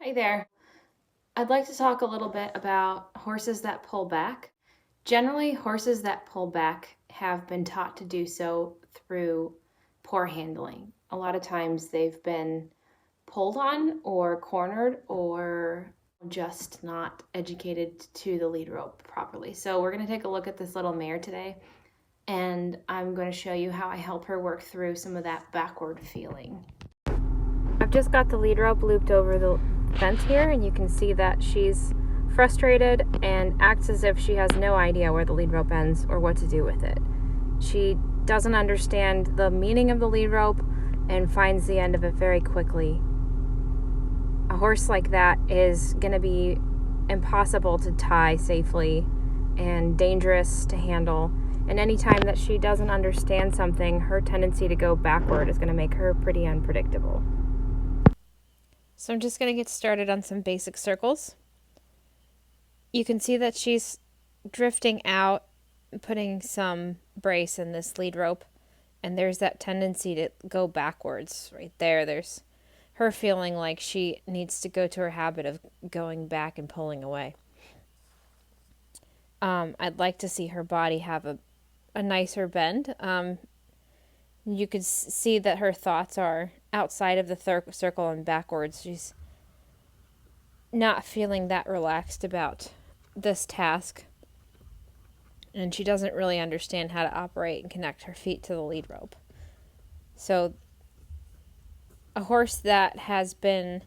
Hi there. I'd like to talk a little bit about horses that pull back. Generally, horses that pull back have been taught to do so through poor handling. A lot of times they've been pulled on or cornered or just not educated to the lead rope properly. So we're going to take a look at this little mare today, and I'm going to show you how I help her work through some of that backward feeling. I've just got the lead rope looped over the fence here, and you can see that she's frustrated and acts as if she has no idea where the lead rope ends or what to do with it. She doesn't understand the meaning of the lead rope and finds the end of it very quickly. A horse like that is going to be impossible to tie safely and dangerous to handle. And anytime that she doesn't understand something, her tendency to go backward is going to make her pretty unpredictable. So I'm just going to get started on some basic circles. You can see that she's drifting out, putting some brace in this lead rope, and there's that tendency to go backwards right there. There's her feeling like she needs to go to her habit of going back and pulling away. I'd like to see her body have a nicer bend. You could see that her thoughts are outside of the circle and backwards. She's not feeling that relaxed about this task, and she doesn't really understand how to operate and connect her feet to the lead rope. So a horse that has been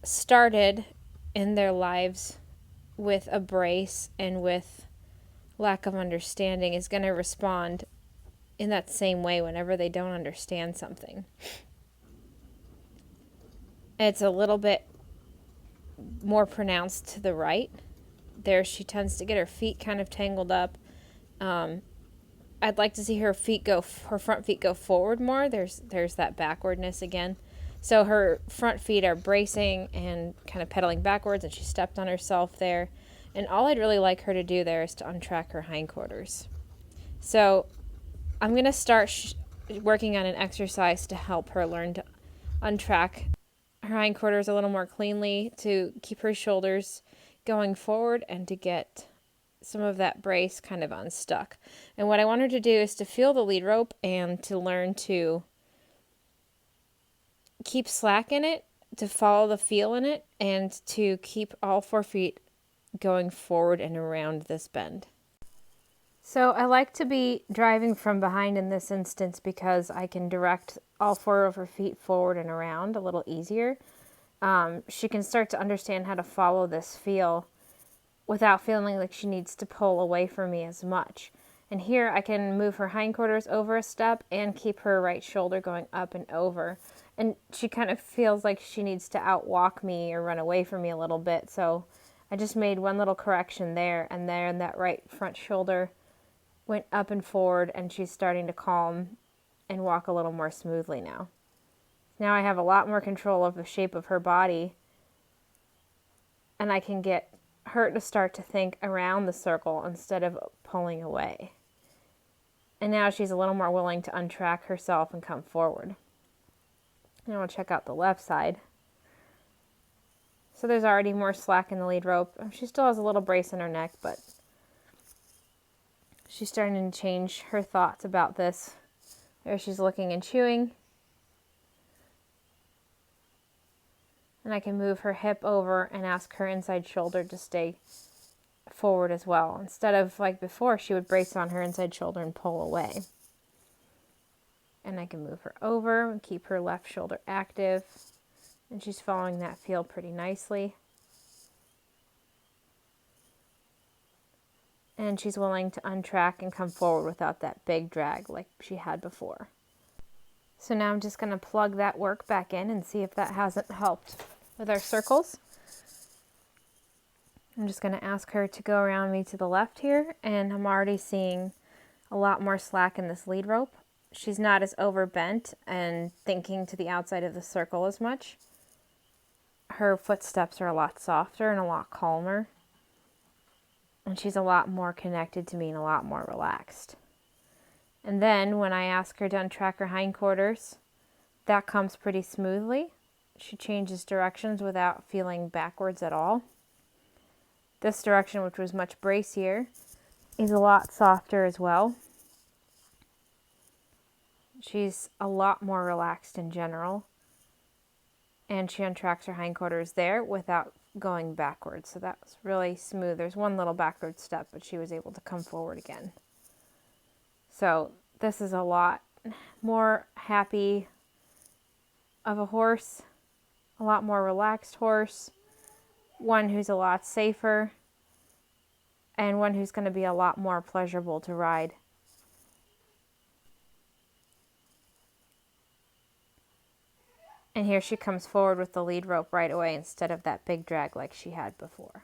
started in their lives with a brace and with lack of understanding is going to respond in that same way whenever they don't understand something. It's a little bit more pronounced to the right. There she tends to get her feet kind of tangled up. I'd like to see her front feet go forward more. There's that backwardness again. So her front feet are bracing and kind of pedaling backwards, and she stepped on herself there. And all I'd really like her to do there is to untrack her hindquarters. So I'm going to start working on an exercise to help her learn to untrack her hindquarters a little more cleanly, to keep her shoulders going forward and to get some of that brace kind of unstuck. And what I want her to do is to feel the lead rope and to learn to keep slack in it, to follow the feel in it, and to keep all 4 feet going forward and around this bend. So I like to be driving from behind in this instance because I can direct all 4 of her feet forward and around a little easier. She can start to understand how to follow this feel without feeling like she needs to pull away from me as much. And here I can move her hindquarters over a step and keep her right shoulder going up and over. And she kind of feels like she needs to outwalk me or run away from me a little bit. So I just made one little correction there, and that right front shoulder went up and forward, and she's starting to calm and walk a little more smoothly now. Now I have a lot more control of the shape of her body, and I can get her to start to think around the circle instead of pulling away. And now she's a little more willing to untrack herself and come forward. Now we'll check out the left side. So there's already more slack in the lead rope. She still has a little brace in her neck, but she's starting to change her thoughts about this. There she's looking and chewing. And I can move her hip over and ask her inside shoulder to stay forward as well. Instead of like before, she would brace on her inside shoulder and pull away. And I can move her over and keep her left shoulder active. And she's following that feel pretty nicely. And she's willing to untrack and come forward without that big drag like she had before. So now I'm just going to plug that work back in and see if that hasn't helped with our circles. I'm just going to ask her to go around me to the left here, and I'm already seeing a lot more slack in this lead rope. She's not as overbent and thinking to the outside of the circle as much. Her footsteps are a lot softer and a lot calmer, and she's a lot more connected to me and a lot more relaxed. And then when I ask her to untrack her hindquarters, that comes pretty smoothly. she changes directions without feeling backwards at all. This direction, which was much bracier, is a lot softer as well. She's a lot more relaxed in general. And she untracks her hindquarters there without going backwards. So that was really smooth. There's one little backward step, but she was able to come forward again. So this is a lot more happy of a horse, a lot more relaxed horse, one who's a lot safer, and one who's going to be a lot more pleasurable to ride. And here she comes forward with the lead rope right away instead of that big drag like she had before.